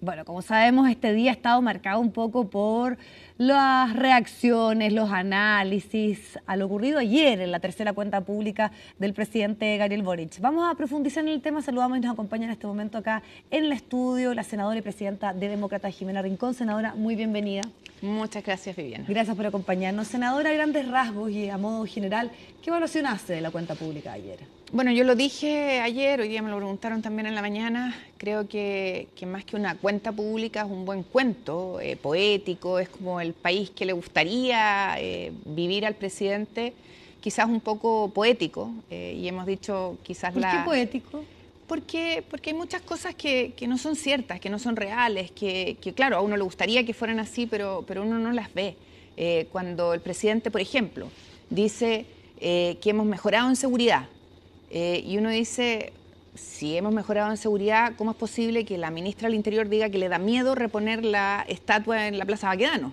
Bueno, como sabemos, este día ha estado marcado un poco por las reacciones, los análisis a lo ocurrido ayer en la tercera cuenta pública del presidente Gabriel Boric. Vamos a profundizar en el tema. Saludamos y nos acompaña en este momento acá en el estudio la senadora y presidenta de Demócratas, Jimena Rincón. Senadora, muy bienvenida. Muchas gracias, Viviana. Gracias por acompañarnos. Senadora, a grandes rasgos y a modo general, ¿qué evaluación hace de la cuenta pública de ayer? Bueno, yo lo dije ayer, hoy día me lo preguntaron también en la mañana. Creo que más que una cuenta pública es un buen cuento poético, es como el país que le gustaría vivir al presidente, quizás un poco poético, y hemos dicho quizás ¿Por qué poético? Porque hay muchas cosas que no son ciertas, que no son reales, que claro, a uno le gustaría que fueran así, pero uno no las ve. Cuando el presidente, por ejemplo, dice que hemos mejorado en seguridad, y uno dice, si hemos mejorado en seguridad, ¿cómo es posible que la ministra del Interior diga que le da miedo reponer la estatua en la Plaza Baquedano?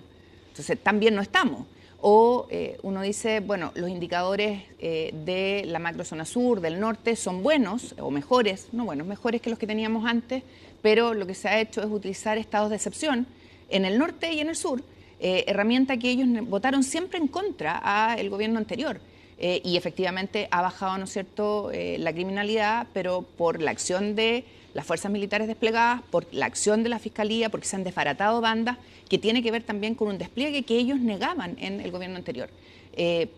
Entonces, tan bien no estamos. O uno dice, bueno, los indicadores de la macrozona sur, del norte, son buenos o mejores, no buenos, mejores que los que teníamos antes, pero lo que se ha hecho es utilizar estados de excepción en el norte y en el sur, herramienta que ellos votaron siempre en contra al gobierno anterior. Y efectivamente ha bajado, ¿no es cierto?, la criminalidad, pero por la acción de las fuerzas militares desplegadas, por la acción de la Fiscalía, porque se han desbaratado bandas, que tiene que ver también con un despliegue que ellos negaban en el gobierno anterior.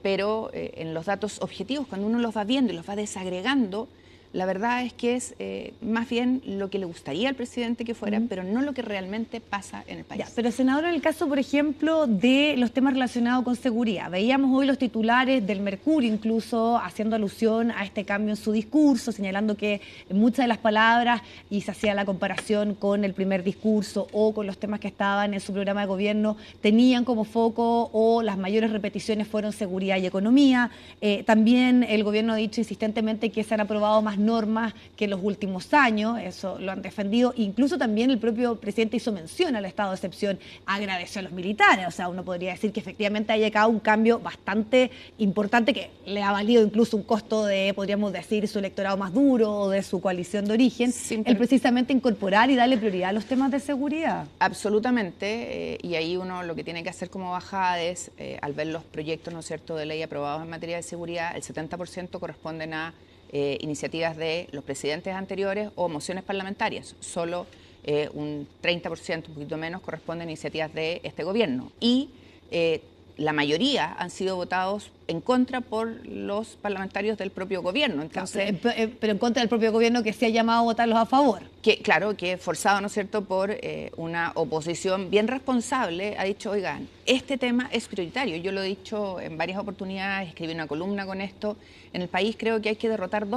Pero en los datos objetivos, cuando uno los va viendo y los va desagregando, la verdad es que es más bien lo que le gustaría al presidente que fuera, pero no lo que realmente pasa en el país. Ya, pero senadora, en el caso, por ejemplo, de los temas relacionados con seguridad, veíamos hoy los titulares del Mercurio incluso haciendo alusión a este cambio en su discurso, señalando que muchas de las palabras, y se hacía la comparación con el primer discurso o con los temas que estaban en su programa de gobierno, tenían como foco o las mayores repeticiones fueron seguridad y economía. También el gobierno ha dicho insistentemente que se han aprobado más normas que en los últimos años, eso lo han defendido. Incluso también el propio presidente hizo mención al estado de excepción, agradeció a los militares, o sea, uno podría decir que efectivamente ha llegado un cambio bastante importante que le ha valido incluso un costo de, podríamos decir, su electorado más duro o de su coalición de origen, el precisamente incorporar y darle prioridad a los temas de seguridad. Absolutamente, y ahí uno lo que tiene que hacer como bajada es, al ver los proyectos, ¿no es cierto?, de ley aprobados en materia de seguridad, el 70% corresponden a iniciativas de los presidentes anteriores o mociones parlamentarias. Solo un 30%, un poquito menos, corresponden a iniciativas de este gobierno. Y la mayoría han sido votados en contra por los parlamentarios del propio gobierno. Entonces, pero en contra del propio gobierno que se ha llamado a votarlos a favor. Claro, que forzado, ¿no es cierto?, por una oposición bien responsable, ha dicho, oigan, este tema es prioritario. Yo lo he dicho en varias oportunidades, escribí una columna con esto. En el país creo que hay que derrotar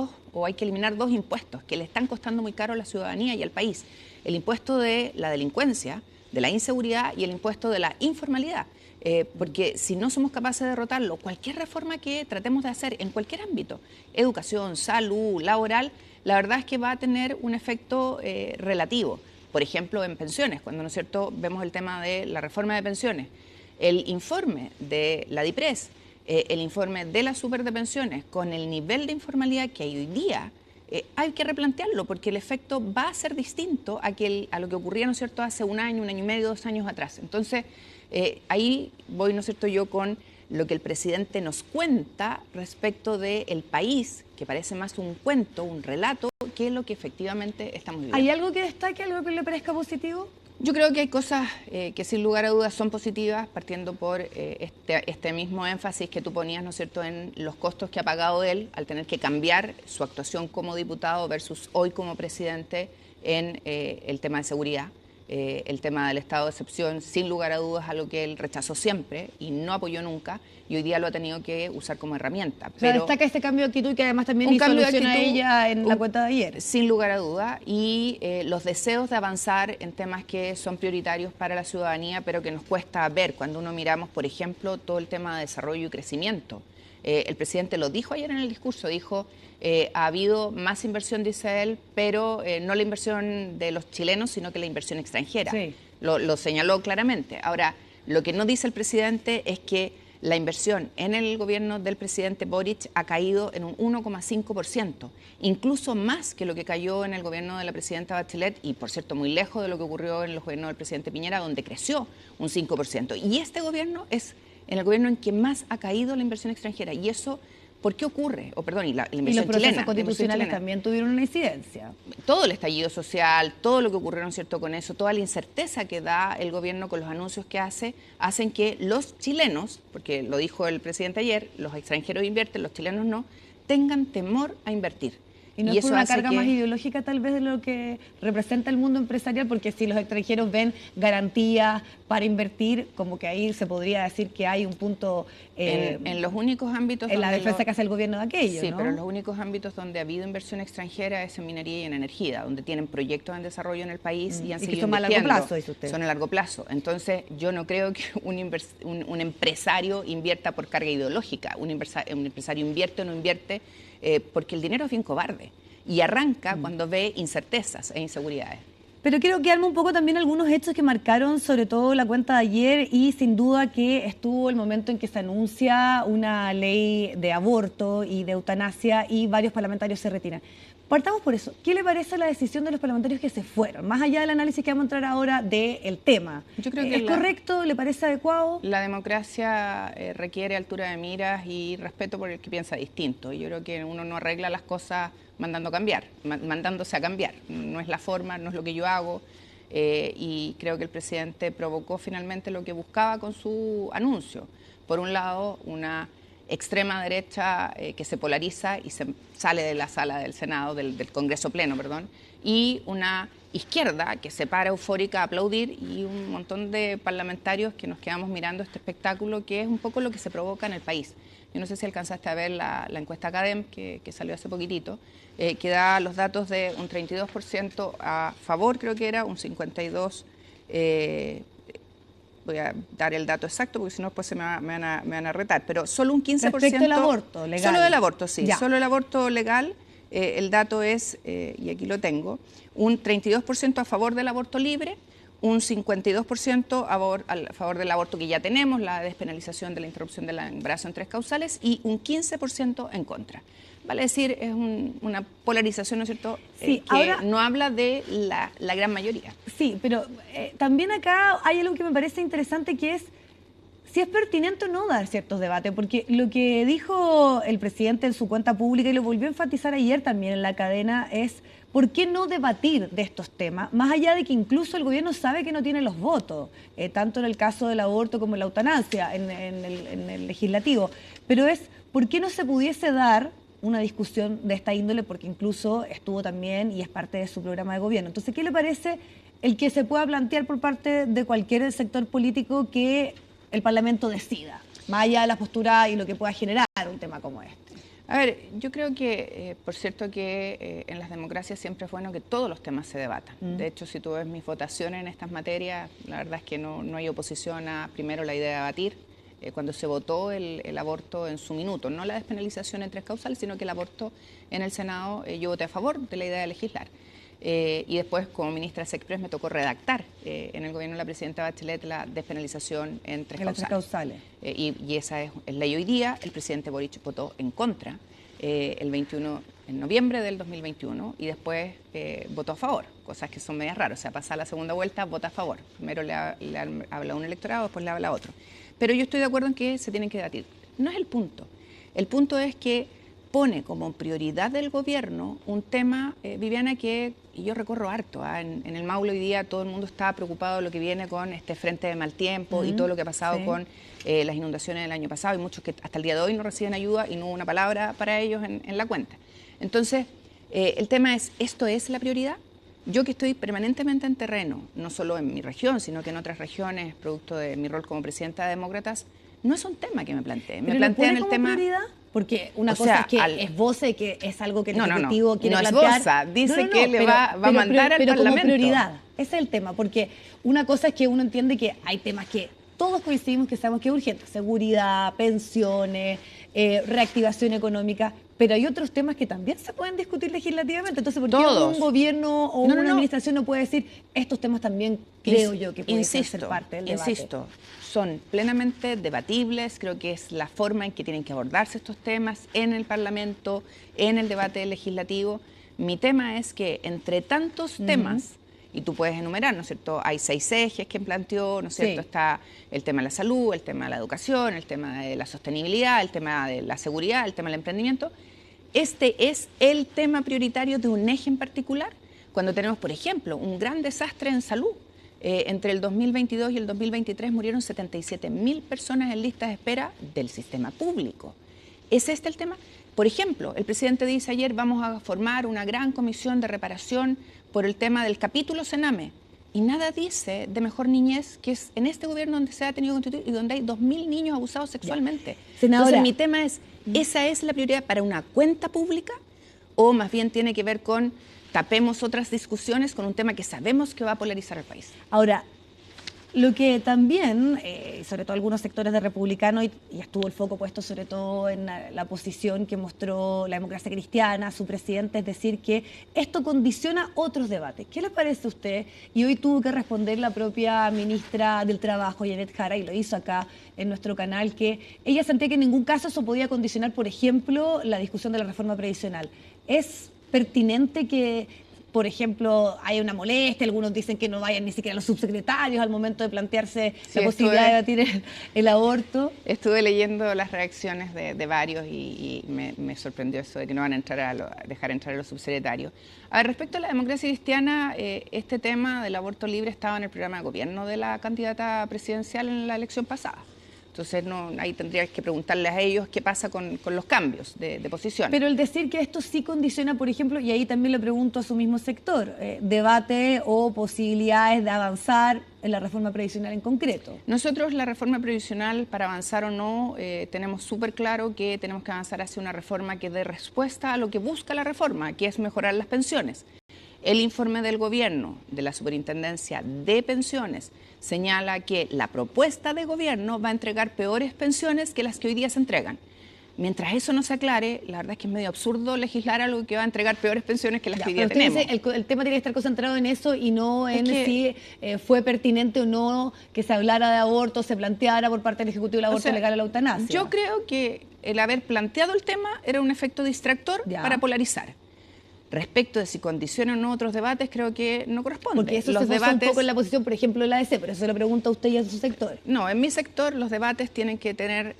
hay que eliminar dos impuestos que le están costando muy caro a la ciudadanía y al país. El impuesto de la delincuencia, de la inseguridad y el impuesto de la informalidad. Porque si no somos capaces de derrotarlo, cualquier reforma que tratemos de hacer en cualquier ámbito, educación, salud, laboral, la verdad es que va a tener un efecto relativo. Por ejemplo, en pensiones, cuando, ¿no es cierto?, vemos el tema de la reforma de pensiones, el informe de la DIPRES, el informe de la Superdepensiones, con el nivel de informalidad que hay hoy día, hay que replantearlo porque el efecto va a ser distinto a lo que ocurría, ¿no es cierto?, hace un año y medio, 2 años atrás. Entonces, ahí voy, ¿no es cierto?, yo con lo que el presidente nos cuenta respecto del país, que parece más un cuento, un relato, que es lo que efectivamente estamos viviendo. ¿Hay algo que destaque, algo que le parezca positivo? Yo creo que hay cosas que sin lugar a dudas son positivas, partiendo por este mismo énfasis que tú ponías, ¿no es cierto?, en los costos que ha pagado él al tener que cambiar su actuación como diputado versus hoy como presidente en el tema de seguridad. El tema del estado de excepción, sin lugar a dudas, algo que él rechazó siempre y no apoyó nunca, y hoy día lo ha tenido que usar como herramienta. Pero destaca este cambio de actitud que además también hizo alusión a ella en la cuenta de ayer. Sin lugar a dudas, y los deseos de avanzar en temas que son prioritarios para la ciudadanía, pero que nos cuesta ver cuando uno miramos, por ejemplo, todo el tema de desarrollo y crecimiento. El presidente lo dijo ayer en el discurso, dijo, ha habido más inversión, dice él, pero no la inversión de los chilenos, sino que la inversión extranjera. Sí. Lo señaló claramente. Ahora, lo que no dice el presidente es que la inversión en el gobierno del presidente Boric ha caído en un 1,5%, incluso más que lo que cayó en el gobierno de la presidenta Bachelet y, por cierto, muy lejos de lo que ocurrió en los gobiernos del presidente Piñera, donde creció un 5%. Y este gobierno es el gobierno en que más ha caído la inversión extranjera. Y eso, ¿por qué ocurre? Y la inversión y los procesos chilena, constitucionales también tuvieron una incidencia. Todo el estallido social, todo lo que ocurrió, ¿no es cierto?, con eso, toda la incerteza que da el gobierno con los anuncios que hace, hacen que los chilenos, porque lo dijo el presidente ayer, los extranjeros invierten, los chilenos no, tengan temor a invertir. Y no es por una carga más ideológica tal vez de lo que representa el mundo empresarial, porque si los extranjeros ven garantías para invertir, como que ahí se podría decir que hay un punto... en los únicos ámbitos... En la defensa que hace el gobierno de aquello, sí, ¿no? pero en los únicos ámbitos donde ha habido inversión extranjera es en minería y en energía, donde tienen proyectos en desarrollo en el país y han seguido son a largo plazo, dice usted. Son a largo plazo. Entonces, yo no creo que un empresario invierta por carga ideológica. Un empresario invierte o no invierte porque el dinero es bien cobarde y arranca cuando ve incertezas e inseguridades. Pero quiero quedarme un poco también algunos hechos que marcaron sobre todo la cuenta de ayer y sin duda que estuvo el momento en que se anuncia una ley de aborto y de eutanasia y varios parlamentarios se retiran. Partamos por eso. ¿Qué le parece la decisión de los parlamentarios que se fueron? Más allá del análisis que vamos a entrar ahora del tema. Yo creo que ¿Es correcto? ¿Le parece adecuado? La democracia requiere altura de miras y respeto por el que piensa distinto. Y yo creo que uno no arregla las cosas mandándose a cambiar. No es la forma, no es lo que yo hago. Y creo que el presidente provocó finalmente lo que buscaba con su anuncio. Por un lado, una extrema derecha que se polariza y se sale de la sala del Senado, del Congreso Pleno, perdón, y una izquierda que se para eufórica a aplaudir y un montón de parlamentarios que nos quedamos mirando este espectáculo que es un poco lo que se provoca en el país. Yo no sé si alcanzaste a ver la encuesta Academ que salió hace poquitito, que da los datos de un 32% a favor, creo que era, un 52%, voy a dar el dato exacto porque si no después me van a retar, pero solo un 15%... Respecto al aborto legal. Solo del aborto, sí, ya. Solo el aborto legal, el dato es, y aquí lo tengo, un 32% a favor del aborto libre, un 52% a favor del aborto que ya tenemos, la despenalización de la interrupción del embarazo en 3 causales, y un 15% en contra. Vale decir, es una polarización, ¿no es cierto?, sí, que ahora no habla de la gran mayoría. Sí, pero también acá hay algo que me parece interesante, que es si es pertinente o no dar ciertos debates, porque lo que dijo el presidente en su cuenta pública, y lo volvió a enfatizar ayer también en la cadena, es ¿por qué no debatir de estos temas? Más allá de que incluso el gobierno sabe que no tiene los votos, tanto en el caso del aborto como en la eutanasia, en el legislativo, pero es ¿por qué no se pudiese dar una discusión de esta índole? Porque incluso estuvo también y es parte de su programa de gobierno. Entonces, ¿qué le parece el que se pueda plantear por parte de cualquier sector político que el Parlamento decida, más allá de la postura y lo que pueda generar un tema como este? A ver, yo creo que, por cierto, que en las democracias siempre es bueno que todos los temas se debatan. De hecho, si tú ves mis votaciones en estas materias, la verdad es que no hay oposición a, primero, la idea de debatir. Cuando se votó el aborto en su minuto, no la despenalización en 3 causales, sino que el aborto en el Senado, yo voté a favor de la idea de legislar. Y después, como ministra de Sexpress, me tocó redactar en el gobierno de la presidenta Bachelet la despenalización en 3 causales. Y esa es ley hoy día. El presidente Boric votó en contra el 21 en noviembre del 2021 y después votó a favor, cosas que son medias raras. O sea, pasa la segunda vuelta, vota a favor. Primero le habla a un electorado, después le habla a otro. Pero yo estoy de acuerdo en que se tienen que debatir. No es el punto. El punto es que pone como prioridad del gobierno un tema, Viviana, que y yo recorro harto. En el Maule hoy día todo el mundo está preocupado de lo que viene con este frente de mal tiempo y todo lo que ha pasado con las inundaciones del año pasado. Hay muchos que hasta el día de hoy no reciben ayuda y no hubo una palabra para ellos en la cuenta. Entonces, el tema es, ¿esto es la prioridad? Yo que estoy permanentemente en terreno, no solo en mi región, sino que en otras regiones, producto de mi rol como presidenta de Demócratas, no es un tema que me planteé. Me plantean el tema... prioridad? Porque una cosa es que esboce que es algo que el Ejecutivo quiere plantear. No esboza, dice que le va a mandar al Parlamento. Como prioridad, ese es el tema, porque una cosa es que uno entiende que hay temas que todos coincidimos que sabemos que es urgente, seguridad, pensiones, reactivación económica, Pero hay otros temas que también se pueden discutir legislativamente. Entonces, ¿por qué Todos. un gobierno o una administración no puede decir estos temas también creo yo que pueden ser parte del debate? Insisto, son plenamente debatibles. Creo que es la forma en que tienen que abordarse estos temas en el Parlamento, en el debate legislativo. Mi tema es que entre tantos temas, y tú puedes enumerar, ¿no es cierto? Hay 6 ejes que planteó, ¿no es cierto? Sí. Está el tema de la salud, el tema de la educación, el tema de la sostenibilidad, el tema de la seguridad, el tema del emprendimiento. Este es el tema prioritario de un eje en particular, cuando tenemos, por ejemplo, un gran desastre en salud. Entre el 2022 y el 2023 murieron 77.000 personas en listas de espera del sistema público. ¿Es este el tema? Por ejemplo, el presidente dice ayer vamos a formar una gran comisión de reparación por el tema del capítulo Sename. Y nada dice de mejor niñez, que es en este gobierno donde se ha tenido que constituir y donde hay 2.000 niños abusados sexualmente. Senadora, entonces mi tema es, ¿esa es la prioridad para una cuenta pública? ¿O más bien tiene que ver con tapemos otras discusiones con un tema que sabemos que va a polarizar al país? Ahora, lo que también, sobre todo algunos sectores de republicanos, y estuvo el foco puesto sobre todo en la posición que mostró la democracia cristiana, su presidente, es decir, que esto condiciona otros debates. ¿Qué le parece a usted? Y hoy tuvo que responder la propia ministra del Trabajo, Janet Jara, y lo hizo acá en nuestro canal, que ella sentía que en ningún caso eso podía condicionar, por ejemplo, la discusión de la reforma previsional. ¿Es pertinente que, por ejemplo, hay una molestia, algunos dicen que no vayan ni siquiera los subsecretarios al momento de plantearse la posibilidad de debatir el aborto? Estuve leyendo las reacciones de varios y me sorprendió eso de que no van a dejar entrar a los subsecretarios. A ver, respecto a la democracia cristiana, este tema del aborto libre estaba en el programa de gobierno de la candidata presidencial en la elección pasada. Entonces, ahí tendrías que preguntarles a ellos qué pasa con los cambios de posición. Pero el decir que esto sí condiciona, por ejemplo, y ahí también le pregunto a su mismo sector, debate o posibilidades de avanzar en la reforma previsional en concreto. Nosotros la reforma previsional, para avanzar o no, tenemos súper claro que tenemos que avanzar hacia una reforma que dé respuesta a lo que busca la reforma, que es mejorar las pensiones. El informe del gobierno, de la Superintendencia de Pensiones, señala que la propuesta de gobierno va a entregar peores pensiones que las que hoy día se entregan. Mientras eso no se aclare, la verdad es que es medio absurdo legislar algo que va a entregar peores pensiones que las que hoy día tenemos. Dice, el tema tiene que estar concentrado en eso y no en si fue pertinente o no que se hablara de aborto, se planteara por parte del Ejecutivo el aborto legal a la eutanasia. Yo creo que el haber planteado el tema era un efecto distractor para polarizar. Respecto de si condiciona o no otros debates, creo que no corresponde. Porque eso se basa un poco en la posición, por ejemplo, de la ADC, pero eso se lo pregunto a usted y a su sector. No, en mi sector los debates tienen que tener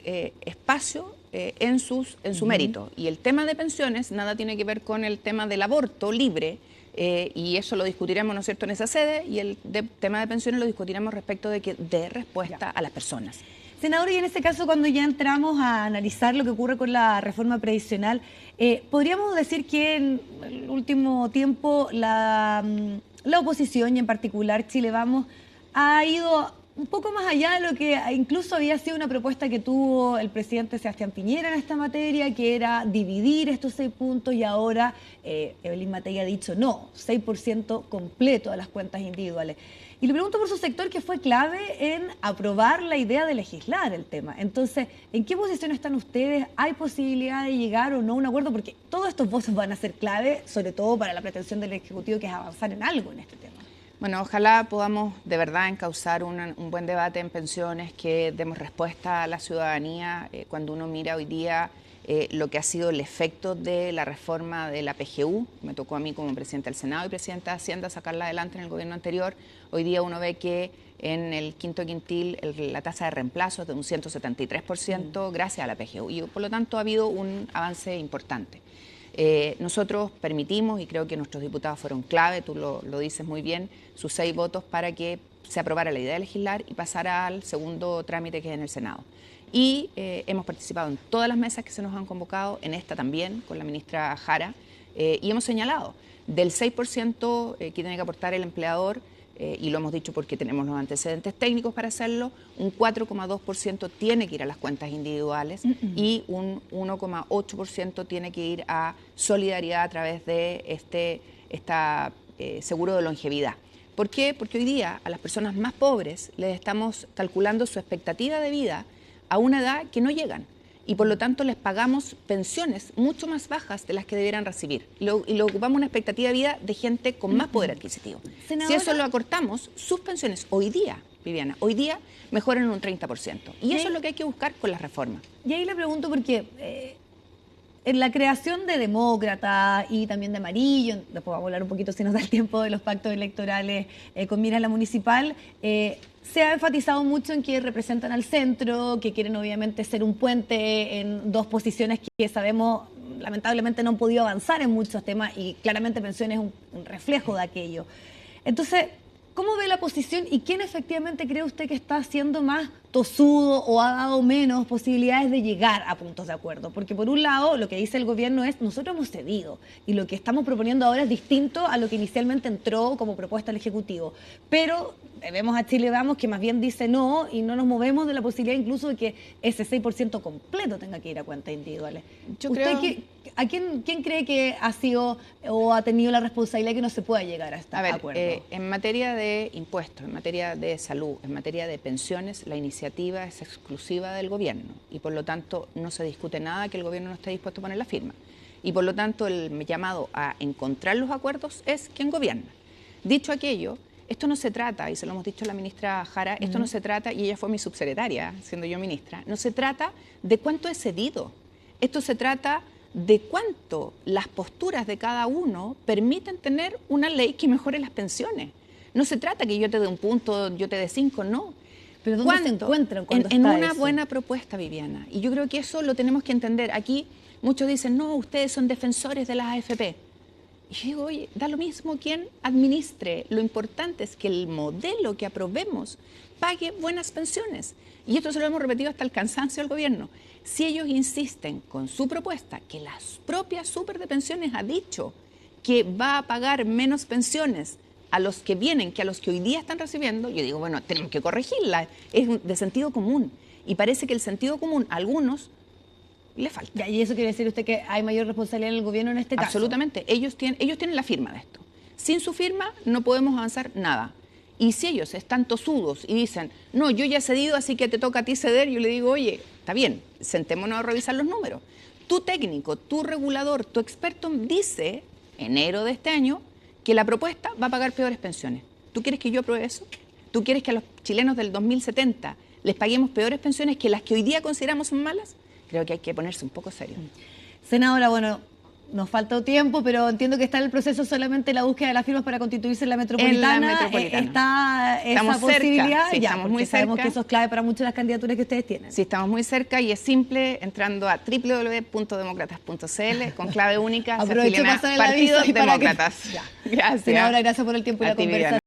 espacio en su mérito. Y el tema de pensiones nada tiene que ver con el tema del aborto libre, y eso lo discutiremos, ¿no es cierto?, en esa sede, y el tema de pensiones lo discutiremos respecto de que dé respuesta a las personas. Senador, y en este caso, cuando ya entramos a analizar lo que ocurre con la reforma previsional, podríamos decir que en el último tiempo la oposición, y en particular Chile Vamos, ha ido un poco más allá de lo que incluso había sido una propuesta que tuvo el presidente Sebastián Piñera en esta materia, que era dividir estos 6 puntos, y ahora Evelyn Matei ha dicho no, 6% completo a las cuentas individuales. Y le pregunto por su sector, que fue clave en aprobar la idea de legislar el tema. Entonces, ¿en qué posición están ustedes? ¿Hay posibilidad de llegar o no a un acuerdo? Porque todos estos votos van a ser clave, sobre todo para la pretensión del Ejecutivo, que es avanzar en algo en este tema. Bueno, ojalá podamos de verdad encauzar un buen debate en pensiones, que demos respuesta a la ciudadanía. Cuando uno mira hoy día lo que ha sido el efecto de la reforma de la PGU, me tocó a mí como presidenta del Senado y presidenta de Hacienda sacarla adelante en el gobierno anterior. Hoy día uno ve que en el quinto quintil la tasa de reemplazo es de un 173% gracias a la PGU, y por lo tanto ha habido un avance importante. Nosotros permitimos, y creo que nuestros diputados fueron clave, tú lo dices muy bien, sus 6 votos para que se aprobara la idea de legislar y pasara al segundo trámite, que es en el Senado. Y hemos participado en todas las mesas que se nos han convocado, en esta también, con la ministra Jara, y hemos señalado del 6% que tiene que aportar el empleador, y lo hemos dicho porque tenemos los antecedentes técnicos para hacerlo, un 4,2% tiene que ir a las cuentas individuales y un 1,8% tiene que ir a solidaridad a través de este seguro de longevidad. ¿Por qué? Porque hoy día a las personas más pobres les estamos calculando su expectativa de vida a una edad que no llegan. y por lo tanto les pagamos pensiones mucho más bajas de las que debieran recibir. Y lo ocupamos una expectativa de vida de gente con más poder adquisitivo. Senadora, si eso lo acortamos, sus pensiones hoy día, Viviana, hoy día mejoran en un 30%. Y eso es lo que hay que buscar con las reformas. Y ahí le pregunto porque en la creación de Demócrata y también de Amarillo, después vamos a hablar un poquito si nos da el tiempo de los pactos electorales con miras a la municipal, se ha enfatizado mucho en que representan al centro, que quieren obviamente ser un puente en dos posiciones que sabemos lamentablemente no han podido avanzar en muchos temas y claramente pensiones es un reflejo de aquello. Entonces, ¿cómo ve la posición y quién efectivamente cree usted que está haciendo más tosudo o ha dado menos posibilidades de llegar a puntos de acuerdo? Porque por un lado lo que dice el gobierno es nosotros hemos cedido y lo que estamos proponiendo ahora es distinto a lo que inicialmente entró como propuesta al Ejecutivo. Pero vemos a Chile Vamos que más bien dice no y no nos movemos de la posibilidad incluso de que ese 6% completo tenga que ir a cuentas individuales. Yo ¿Usted creo... ¿A quién cree que ha sido o ha tenido la responsabilidad que no se pueda llegar a este acuerdo? En materia de impuestos, en materia de salud, en materia de pensiones, la iniciativa es exclusiva del gobierno y por lo tanto no se discute nada que el gobierno no esté dispuesto a poner la firma. Y por lo tanto el llamado a encontrar los acuerdos es quien gobierna. Dicho aquello, esto no se trata, y se lo hemos dicho a la ministra Jara, esto no se trata, y ella fue mi subsecretaria, siendo yo ministra, no se trata de cuánto he cedido. Esto se trata de cuánto las posturas de cada uno permiten tener una ley que mejore las pensiones. No se trata que yo te dé un punto, yo te dé 5, no. ¿Pero dónde se encuentran en una buena propuesta, Viviana. Y yo creo que eso lo tenemos que entender. Aquí muchos dicen, no, ustedes son defensores de las AFP. Y yo digo, oye, da lo mismo quién administre. Lo importante es que el modelo que aprobemos pague buenas pensiones. Y esto se lo hemos repetido hasta el cansancio al gobierno. Si ellos insisten con su propuesta, que las propias super de pensiones ha dicho que va a pagar menos pensiones a los que vienen que a los que hoy día están recibiendo, yo digo, bueno, tenemos que corregirla. Es de sentido común. Y parece que el sentido común a algunos le falta. Ya, ¿y eso quiere decir usted que hay mayor responsabilidad en el gobierno en este caso? Absolutamente. Ellos tienen la firma de esto. Sin su firma no podemos avanzar nada. Y si ellos están tosudos y dicen, no, yo ya he cedido, así que te toca a ti ceder, yo le digo, oye, está bien, sentémonos a revisar los números. Tu técnico, tu regulador, tu experto dice, enero de este año, que la propuesta va a pagar peores pensiones. ¿Tú quieres que yo apruebe eso? ¿Tú quieres que a los chilenos del 2070 les paguemos peores pensiones que las que hoy día consideramos son malas? Creo que hay que ponerse un poco serio. Senadora, bueno, nos falta tiempo, pero entiendo que está en el proceso solamente la búsqueda de las firmas para constituirse en la metropolitana. En la metropolitana. Está estamos esa posibilidad, cerca, sí, ya, estamos muy sabemos cerca. que eso es clave para muchas de las candidaturas que ustedes tienen. Sí, estamos muy cerca y es simple entrando a www.democratas.cl con clave única. Aprovecho de pasar el aviso Partidos Demócratas. Ya. Gracias. Senadora, gracias por el tiempo y la conversación.